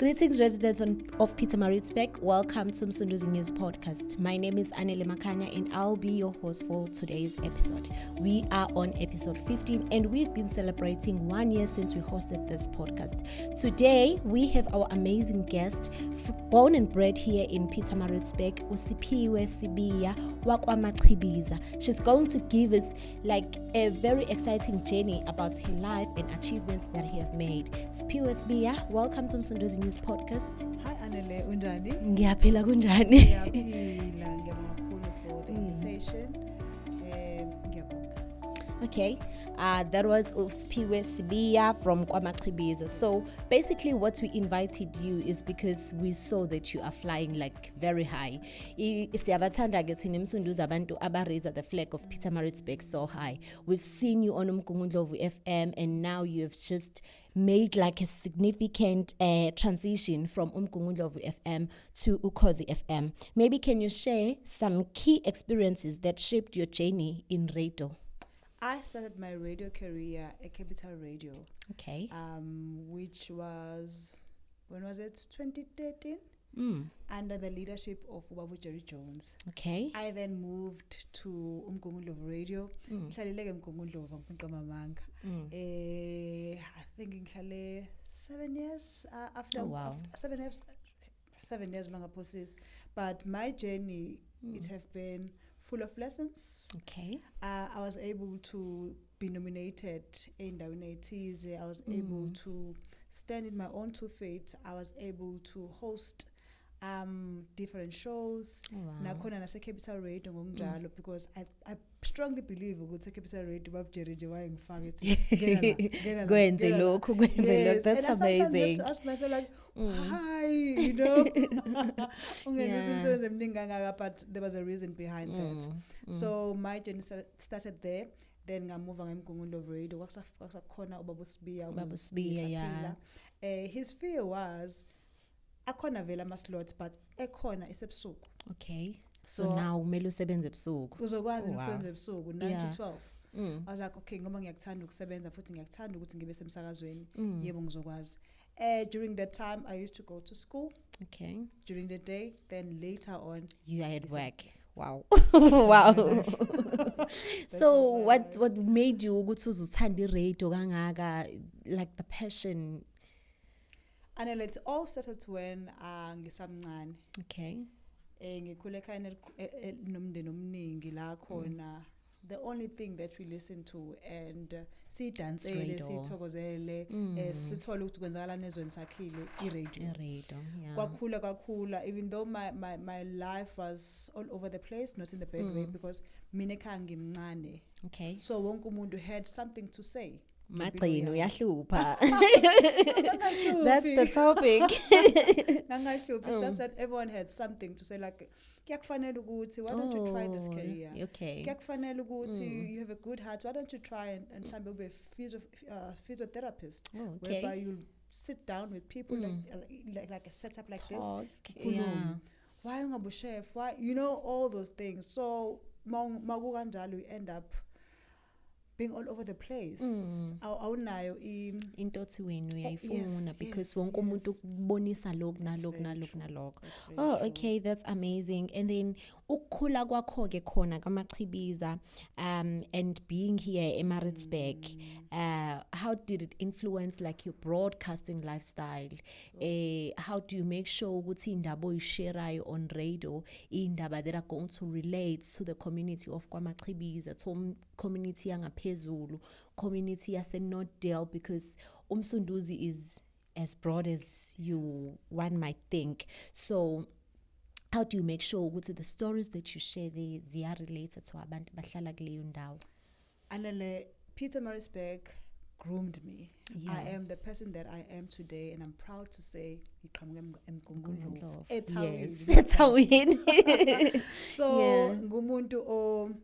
Greetings, residents of Pietermaritzburg. Welcome to Msunduzi News Podcast. My name is Anele Makanya and I'll be your host for today's episode. We are on episode 15 and we've been celebrating 1 year since we hosted this podcast. Today, we have our amazing guest, born and bred here in Pietermaritzburg, Siphiwe Sibiya wakwamachibiza. She's going to give us like a very exciting journey about her life and achievements that he have made. Siphiwe Sibiya, welcome to Msunduzi News Podcast. Hi Anele, unjani? Ngiyaphila kunjani? Ngiyaphila, ngiyabonga for the invitation. Ngiyabonga. Okay, that was Siphiwe Sibiya from KwaMachibiza. So basically what we invited you is because we saw that you are flying like very high. Siyabathanda ke thina Msunduzi abantu abaraise the flag of Pietermaritzburg so high. We've seen you on UKHOZI FM and now you have just made like a significant transition from UKHOZI FM to UKHOZI FM. Maybe can you share some key experiences that shaped your journey in radio? I started my radio career at Capital Radio. Okay. Which was, when was it? 2013? Under the leadership of Ubabu Jerry Jones. Okay. I then moved to UKHOZI Radio. Ngihlalele UKHOZI Mamanga. I think ngihlale 7 years after. Oh, wow. After 7 years long process. But my journey, it have been full of lessons. Okay. I was able to be nominated in the United. I was able to stand in my own 2 feet. I was able to host different shows. Nakhona nase Capital Radio ngokunjalo because I strongly believe ukuthi Capital Radio babujeri nje wayengifaka ethi Kwenze lokho. That's and amazing. I have to ask myself like why, you know. But there was a reason behind that. So my journey started there. Then ngamuva ngeMgungundlovu Radio kwakusakhona Ubaba Sibiya yeah. His fear was akhona vela ama-slots but ekhona isebusuku. Okay. So now kumele usebenze ebusuku. Uzokwazi ukusebenza ebusuku 9 to 12. I was like okay ngoba ngiyakuthanda ukusebenza futhi ngiyakuthanda ukuthi ngibe semsakazweni yebo ngizokwazi. During that time I used to go to school. Okay. During the day, then later on you are at work. Wow. Wow. So what made you ukuthi uzuthanda radio kangaka, like the passion? And it all started when ngisamncane. Okay. Ngikhule ekhaya nomndeni omningi la khona. The only thing that we listen to and sidansele sithokozele sithole ukuthi kwenzakalani ezweni sakhile iradio yeah. Kwakhula even though my life was all over the place, not in the bad way because mina ekhaya ngimncane. Okay. So wonke umuntu had something to say. Maqino yahlupha. That's the topic. It's just that everyone had something to say like kuyakufanele ukuthi why don't you try this career? Okay. Kuyakufanele ukuthi you have a good heart, why don't you try and mhlambe ube physiotherapist whereby you'll sit down with people like a setup like talk, this. Yeah. Why ungabu chef? Why, you know, all those things. So maku kanjalo you end up being all over the place. Awunayo into othi wena uyayifuna because wonke umuntu ukubonisa lokho nalokho. Oh, okay, that's amazing. And then ukukhula kwakho ke khona kamachibiza and being here in Maritzburg, how did it influence like your broadcasting lifestyle? How do you make sure ukuthi indaba oyishare on radio indaba that are going to relate to the community of kwamachibiza, to community yangaphezulu, community yase-Northdale, because Msunduzi is as broad as one might think. So how do you make sure ukuthi the stories that you share there they are related to abantu bahlala kuleyo ndawo? Anele, Pietermaritzburg groomed me. Yeah. I am the person that I am today, and I'm proud to say it's how we So ngumuntu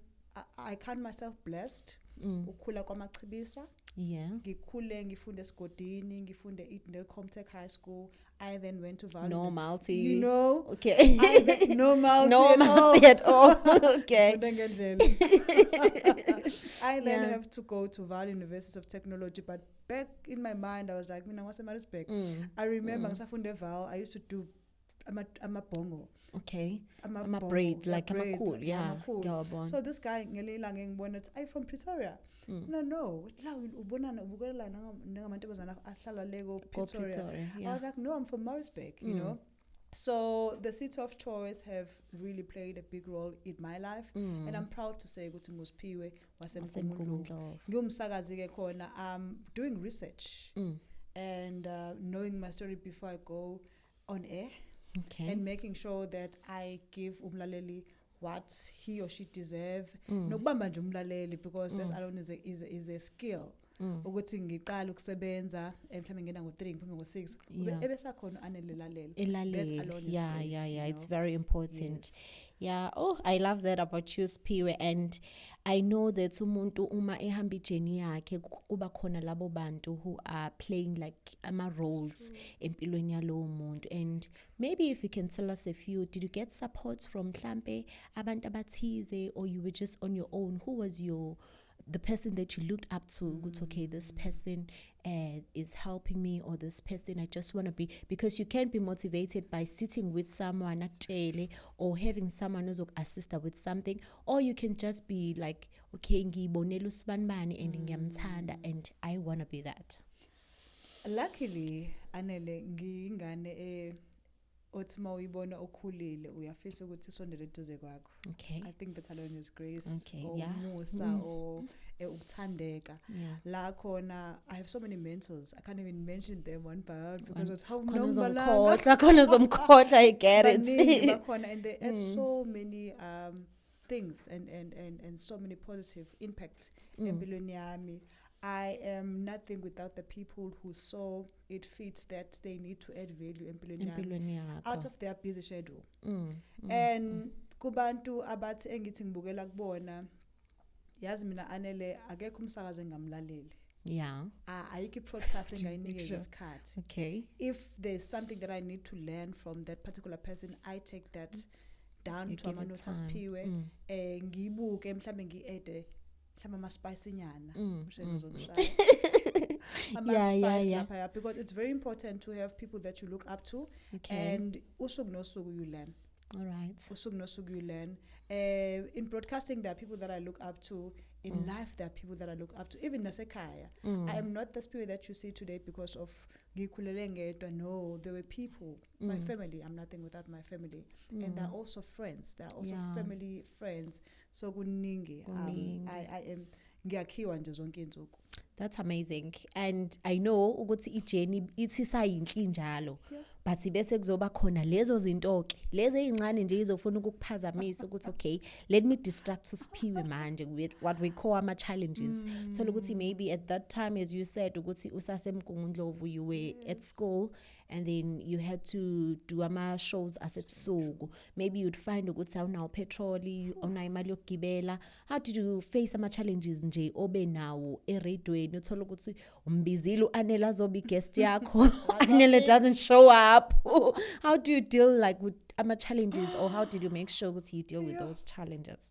I count myself blessed. Ukhula kwamachibisa. Yeah. Ngikhule ngifunde esigodini, ngifunde eat Comtech High School. I then went to Valley. No multi. You know. Okay. No multi. No multi at all. Okay. I then have to go to Valley University of Technology, but back in my mind, I was like, mina ngwaseMaritzburg. I remember ngisafunde eval, I used to do amabhongo. Okay. I'm a braid, like I'm a cool, yeah. So this guy ngelila ngengibona uthi I from Pretoria. No, la ubonana ubukela nangamantombazana ahlala lego Pretoria. I was like, no, I'm from Maritzburg, you know. So the city of choice have really played a big role in my life, and I'm proud to say ukuthi nguSiphiwe waseMgungundlovu. Ngumsakazi ke khona. I'm doing research and knowing my story before I go on air. Okay. And making sure that I give umlaleli what he or she deserve. Nokubamba nje umlaleli, because that alone is a skill. Ukuthi ngiqala ukusebenza mhlawumbe ngena ngo3 ngiphume ngo6 ebesakhona anelelalela. That alone is yeah, it's very important. Yes. Yeah, I love that about you, Siphiwe, and I know that umuntu uma ehamba ijeni yakhe kuba khona labo bantu who are playing like ama roles empilweni yalowo muntu. And maybe if you can tell us a few, did you get support from mhlambe abantu abathize, or you were just on your own? Who was the person that you looked up to? Okay, this person is helping me, or this person I just want to be, because you can't be motivated by sitting with someone actually, or having someone who's assist with something, or you can just be like, okay, ngibonela usibanibani and ngiyamthanda and I want to be that. Luckily Anele ngingane othi mawuyibona okhulile uyafisa ukuthi isondele eduze kwakho. Okay. I think that alone is grace. Okay, or musa or ukuthandeka. La khona I have so many mentors. I can't even mention them one by one because it's how I get it. And they add so many things and so many positive impacts empilweni yami. I am nothing without the people who saw it fit that they need to add value empilweni out of their busy schedule. And kubantu abathi engithi ngibukela kubona, yazi mina Anele akekho umsakazo engamlaleli. Yeah. Ayikho podcast engayinikeza isikhathi. Okay. If there's something that I need to learn from that particular person, I take that down to amanotes Siphiwe ngibuke mhlambe ngiede mhlawumbe spicy nyana yeah. Because it's very important to have people that you look up to. Okay. And usuku nosuku you learn. All right. Usuku nosuku you learn. In broadcasting there are people that I look up to. In life there are people that I look up to. Even nasekhaya. I am not the Siphiwe that you see today because of ngikhulele ngedwa. No, there were people. My family, I'm nothing without my family. And they're also friends. They're also family friends. So kuningi. I am ngiyakhiwa nje zonke insuku. That's amazing. And I know ukuthi ijeni ithi sayinhle njalo. But bese kuzoba khona lezo zinto ke lezi ezincane nje izofuna ukukuphazamisa ukuthi okay, let me distract uSiphiwe manje with what we call ama challenges. So ukuthi maybe at that time, as you said, ukuthi usaseMgungundlovu, you were at school and then you had to do ama shows asebusuku. Maybe you'd find ukuthi awunawo petrol, awunayo imali yokugibela. How did you face ama challenges nje obe nawo eradweni uthola ukuthi umbizile uAnele azobe guest yakho Anele doesn't show up? How do you deal like with challenges, or how did you make sure that you deal with those challenges?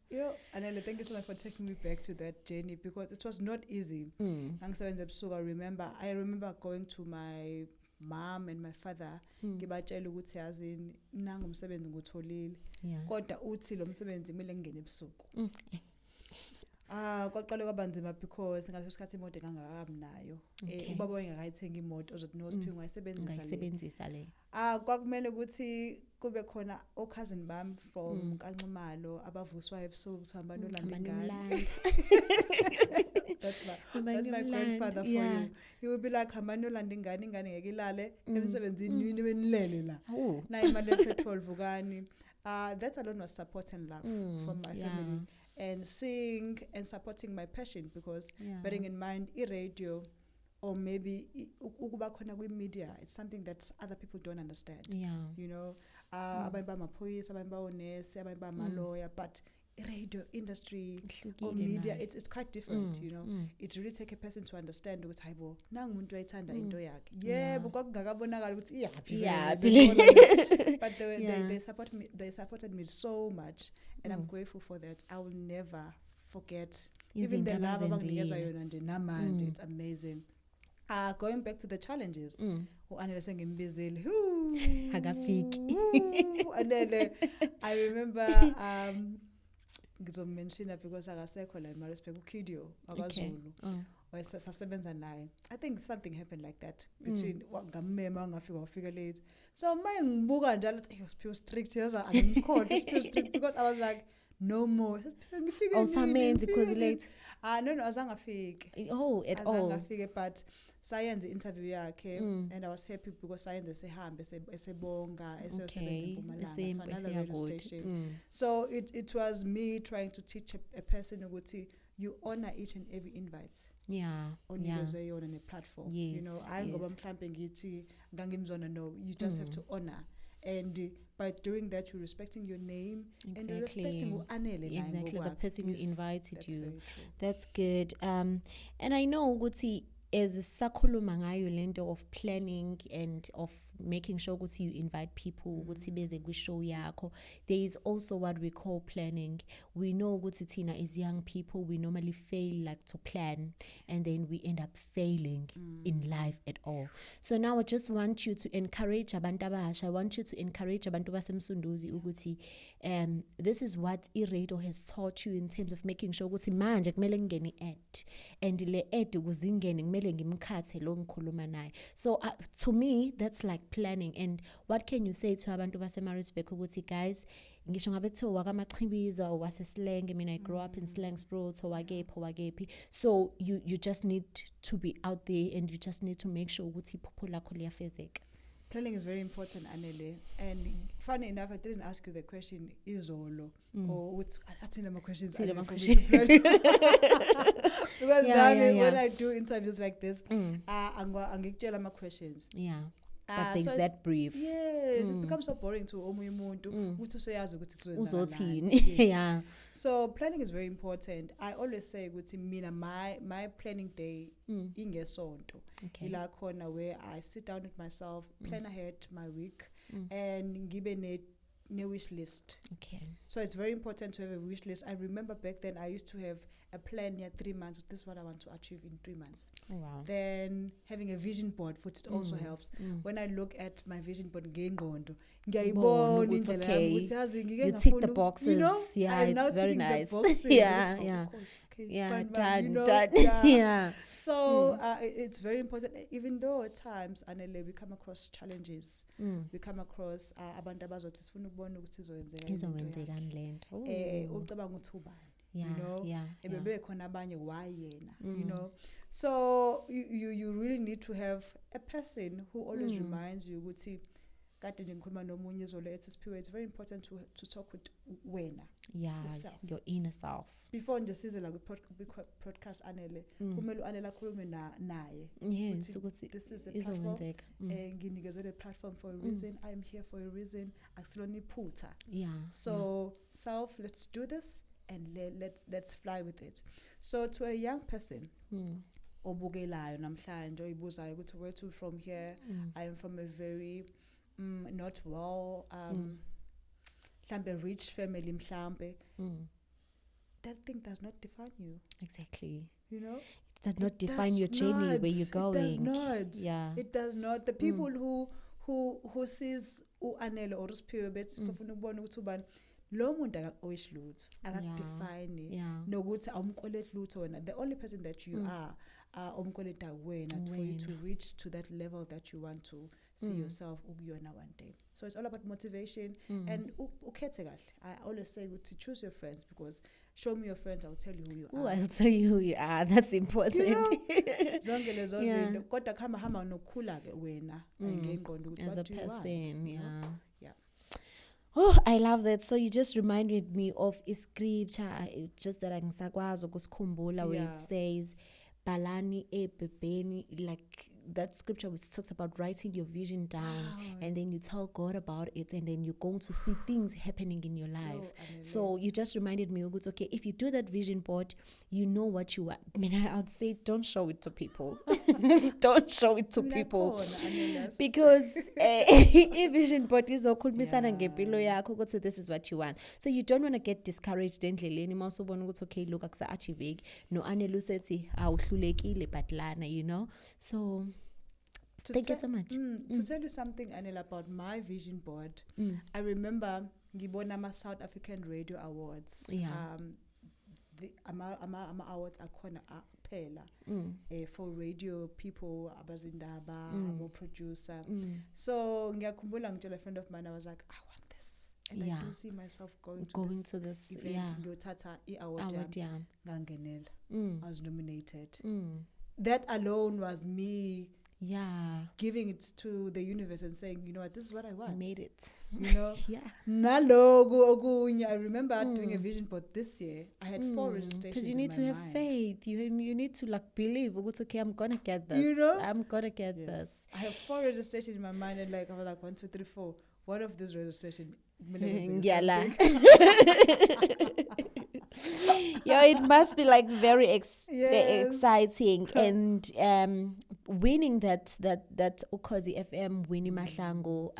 Anele, thank you so much for taking me back to that journey, because it was not easy. I remember going to my mom and my father ngibatshela ukuthi yazi nangu umsebenzi ngutholile kodwa uthi lo msebenzi kumele ngene ebusuku. Kwaqala kwabanzima because ngaleso sikhathi imoto engangakabi nayo. Ubaba wayengakayithenga imoto ozothi no Siphiwe ngayisebenzisa le. Kwakumele ukuthi kube khona cousin bam from Kanxumalo abavuswa ebusuku kuhamba nolanda ingane. That's my grandfather for you. He would be like, hamba nolanda ingane ngeke ilale emsebenzini yini benilele la. Na imali petrol vukani. That alone was support and love from my family. And seeing and supporting my passion, because bearing in mind radio or maybe ukuba khona kwi-media, it's something that other people don't understand. You know, abantu bamaphoyisa, abantu baonesi, abantu bamalawyer, but radio industry or media, it's quite different. You know, it really takes a person to understand ukuthi hayibo nangu umuntu ayithanda into yakhe. Yebo kwakungakabonakala ukuthi iyaphi. But they supported me so much, and I'm grateful for that. I will never forget even the love abanginikeza yona nje namanje. It's amazing. going back to the challenges, u-Anele sengimbizile, Akafiki. Anele, I remember, ngizomention because akasekho la eMaritzburg uKidio akwaZulu wayesasebenza naye. I think something happened like that between ngamema ngafika late. So maye ngibuka njalo he was pure strict, yaza angimkhonto pure strict because I was like no more. Ngifike Awusamenzi because late. No azangafike. At all. Azangafike, but sayenza interview yakhe and I was happy because sayenza sehambe esebonga esesebenza eMpumalanga to another radio station. So it was me trying to teach a person ukuthi you honor each and every invite. Onikezwe yona ne platform. You know, I ngoba mhlambe ngithi ngangimzona, no, you just have to honor. And by doing that, you're respecting your name and you're respecting exactly the person who invited you. That's good. And I know ukuthi as sakhuluma ngayo lento of planning and of making sure ukuthi you invite people ukuthi beze kwi-show yakho, there is also what we call planning. We know ukuthi thina as young people we normally fail like to plan and then we end up failing in life at all. So now I just want you to encourage abantu abasha. I want you to encourage abantu basemsunduzi ukuthi this is what iRadio has taught you in terms of making sure ukuthi manje kumele ngene ad and le ad ukuzingene kumele ngimkhathe lo ngikhuluma naye. So to me that's like planning. And what can you say to abantu baseMaritzburg ukuthi guys, ngisho ngabe kuthiwa wakamachibiza or waseslang, I mean I grew up in Slangsboro, so wakephi. So you just need to be out there and you just need to make sure ukuthi iphupho lakho liyafezeka. Planning is very important, Anele. And funny enough, I didn't ask you the question, izolo, or what's my questions. Because when I do interviews like this, I'm getting my questions. Yeah. But there's so that brief. Yes, it becomes so boring to omunye umuntu uthi useyazi ukuthi kuzothini. Yeah. So planning is very important. I always say ukuthi mina my planning day ingesonto. Ila khona where I sit down with myself, plan ahead my week and ngibe ne wish list. Okay. So it's very important to have a wish list. I remember back then I used to have a plan 3 months. This is what I want to achieve in 3 months. Oh, wow. Then having a vision board, which also helps. When I look at my vision board, ngiyayibona indlela yami, you tick the boxes. You know, yeah, I'm it's now very ticking nice. the boxes. Yeah. Done. Yeah. So it's very important, even though at times Anele we come across challenges. We come across abantu abazothi sifuna ukubona ukuthi izokwenzeka lento. Ucabanga ukuthi ubani. Yeah, you know, yeah. khona abanye why yena, you know. So you really need to have a person who always reminds you ukuthi kade ngikhuluma nomunye izolo ethi Siphiwe, it's very important to talk with wena. Yeah, yourself. Your inner self. Before nje size la podcast Anele, kumele uAnele akhulume naye. Yes, this is a platform. Nginikezwe the platform for a reason. I am here for a reason. Akusilona iphutha. Yeah. So self, let's do this. And let's fly with it. So to a young person, obukelayo namhlanje oyibuzayo ukuthi where to from here, I am from a very not well mhlambe rich family mhlambe. That thing does not define you. Exactly. You know? It does not define your journey where you're going. It does not. Yeah. It does not. The people who sees uAnele or Siphiwe bethi sifuna ukubona ukuthi ubani lo muntu akaowish lutho akakudefine nokuthi awumkoleti lutho wena. The only person that you are umkoleta wena for you to reach to that level that you want to see yourself ukuyona one day. So it's all about motivation and ukhethe kahle. I always say to choose your friends, because show me your friends, I'll tell you who you are. I'll tell you who you are. That's important. Zonke lezo zinto kodwa hamba nokukhula ke wena ngengqondo ukuthi what do you want. As a person, yeah. Oh, I love that. So you just reminded me of a scripture, just that angisakwazi ukusikhumbula, where it says balani ebebeni, like that scripture which talks about writing your vision down, and then you tell God about it, and then you're going to see things happening in your life. So you just reminded me, okay, if you do that vision board, you know what you want. I mean, I would say don't show it to people. Don't show it to people. Because a vision board is so this is what you want. So you don't want to get discouraged endleleni mawusubona ukuthi okay look akusa-achieveki no anele usethi awuhlulekile but lana, you know. So thank you so much. To tell you something, Anel, about my vision board, I remember ngibona ama-South African Radio Awards. The awards akhona phela for radio people, abazindaba, abo producer. So ngiyakhumbula ngitshela a friend of mine, I was like, I want this, and I do see myself going to this event. Ngiyothatha i-award yami ngangenela. I was nominated. That alone was me giving it to the universe and saying, you know what, this is what I want. I made it. You know? Nalogo okunye. I remember doing a vision board this year. I had 4 registrations. Because you need to have faith. You need to like believe. Okay, I'm gonna get this. You know? I'm gonna get this. I have 4 registrations in my mind, and like I was like 1, 2, 3, 4. One of these registrations. Yeah, it must be like very exciting. And winning that UKHOZI FM Winnie Mahlangu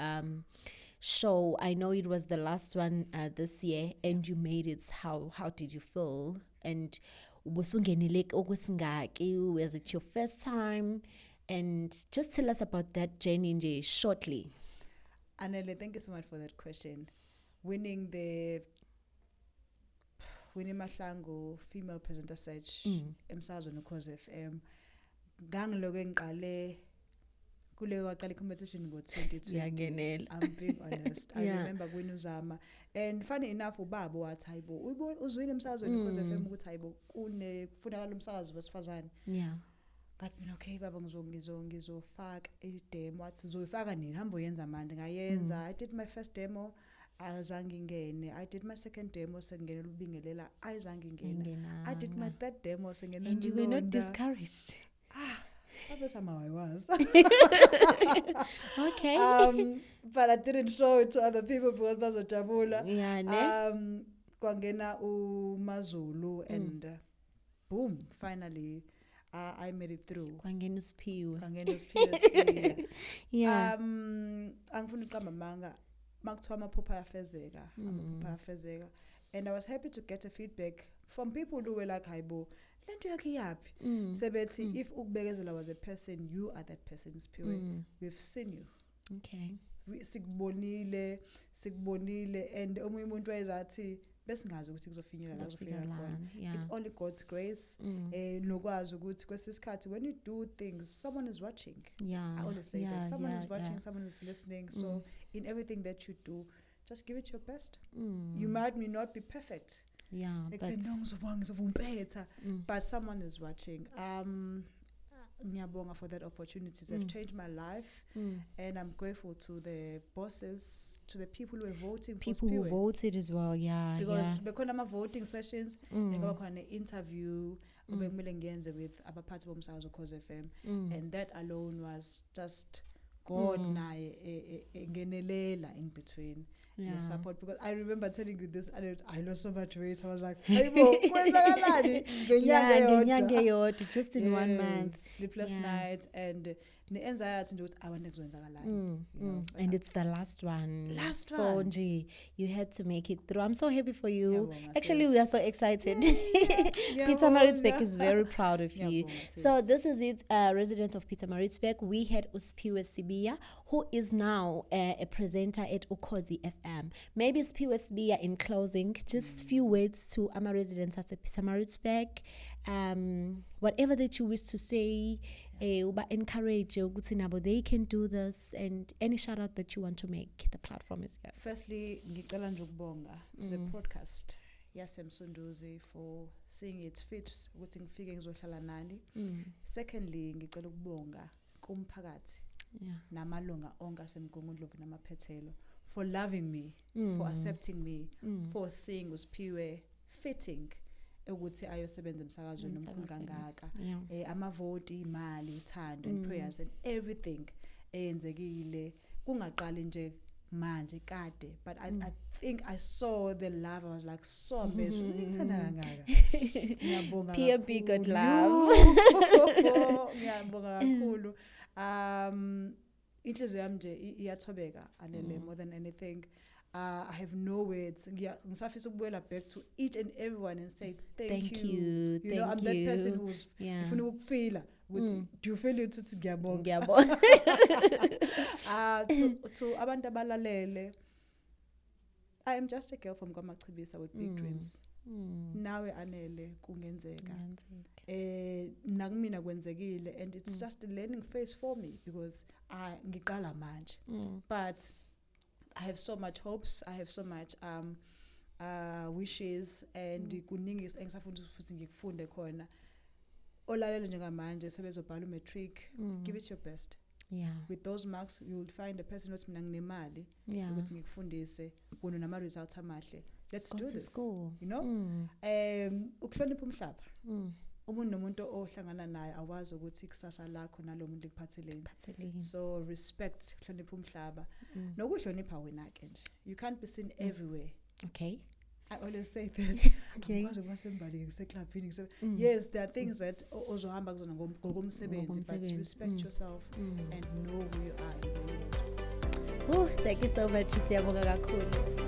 show, I know it was the last one this year, and you made it. How did you feel? And was it your first time? And just tell us about that journey shortly. Anele, thank you so much for that question. Winning the Winnie Mahlangu Female Presenter Search emsazweni UKHOZI FM, ngangiloke ngiqale kule competition ngo-2020. I'm being honest. I remember when uzama, and funny enough ubaba wathi hayibo uzwile emsazweni UKHOZI FM ukuthi hayibo kufunakala umsakazi wesifazane. Ngathi mina okay baba ngizofaka i-demo. Wathi uzoyifaka nini? Hamba uyenza manje. Ngayenza. I did my first demo, azange ingene. I did my second demo, sengenela ubingelela, ayizange ingene. I did my third demo, sengenela. And you were not discouraged. I was. Okay. But I didn't show it to other people because bazojabula. Kwangena uMazulu, and boom, finally I made it through. Kwangena uSiphiwe. Angifuna uqamba manga makuthiwa amaphupha ayafezeka. And I was happy to get a feedback from people who were like, hayibo, lento yakhe yaphi? Sebethi if ukubekezela was a person, you are that person, Siphiwe. We've seen you. Okay. Sikubonile, and omunye umuntu wayezathi besingazi ukuthi kuzofinyelela la kuzofinyelela khona. It's only God's grace. Nokwazi ukuthi kwesisikhathi when you do things, someone is watching. I always say that someone is watching, someone is listening. So in everything that you do, just give it your best. You might not be perfect. But someone is watching. Ngiyabonga for that opportunity. They've changed my life, and I'm grateful to the bosses, to the people who are voting. People who voted as well, because bekhona ama voting sessions, ngoba khona interview obekumele ngiyenze with abaphathi bomsakazo UKHOZI FM, and that alone was just God naye engenelela in between. Support, because I remember telling you this, and I lost so much weight. I was like, hey, just in 1 month. Sleepless nights, and anxiety, I want to and it's the last one. So you had to make it through. I'm so happy for you. Actually, we are so excited. Pietermaritzburg is very proud of you. So this is it, residents of Pietermaritzburg. We had Siphiwe Sibiya, who is now a presenter at UKHOZI FM. Maybe Siphiwe Sibiya, in closing, just few words to our residents at Pietermaritzburg. Whatever that you wish to say, encourage they can do this, and any shout out that you want to make. The platform is yours. Firstly, ngicela nje ukubonga to the podcast Msunduzi for seeing it fit ukuthi ngifike ngizohlala nani. Secondly, ngicela ukubonga kumphakathi namalunga onke asemgungundlovu namaphethelo for loving me, for accepting me, for seeing uSiphiwe fitting ukuthi ayosebenza emsakazweni omkhulu kangaka Yeah. amavoti imali uthando and prayers and everything eyenzekile kungaqali nje manje kade but I think I saw the love. I was like so amazed ngithanda kangaka ngiyabonga Peer kakhulu. be good love. Ngiyabonga kakhulu inhliziyo yami nje iyathobeka Anele more than anything. I have no words. Ngisafisa ukubuyela back to each and everyone and say thank you. You know, I'm that person who's ifuna ukufila ukuthi do you feel it ukuthi ngiyabonga. To abantu abalalele, I am just a girl from KwaMachibisa with big dreams. Nawe Anele kungenzeka. Nakumina kwenzekile and it's just a learning phase for me because ngiqala manje. But I have so much hopes, I have so much wishes and kuningi engisafuna futhi ngikufunde khona. Olalele njengamanje sebezobhala umatric, give it your best. Yeah. With those marks you will find a person othi mina nginemali ukuthi ngikufundise wona nama results amahle. Let's Go do to this. School. You know? Ukuhlonipha umhlaba. Umuntu nomuntu ohlangana naye awazi ukuthi ikusasa lakho nalomuntu likuphatheleni. So respect, hlonipha umhlaba. Nokuhlonipha wena ke nje. You can't be seen everywhere. Okay. I always say that. Okay. Yes, there are things that ozohamba kuzona ngokomsebenzi, but respect yourself and know who you are. Thank you so much, siyabonga kakhulu.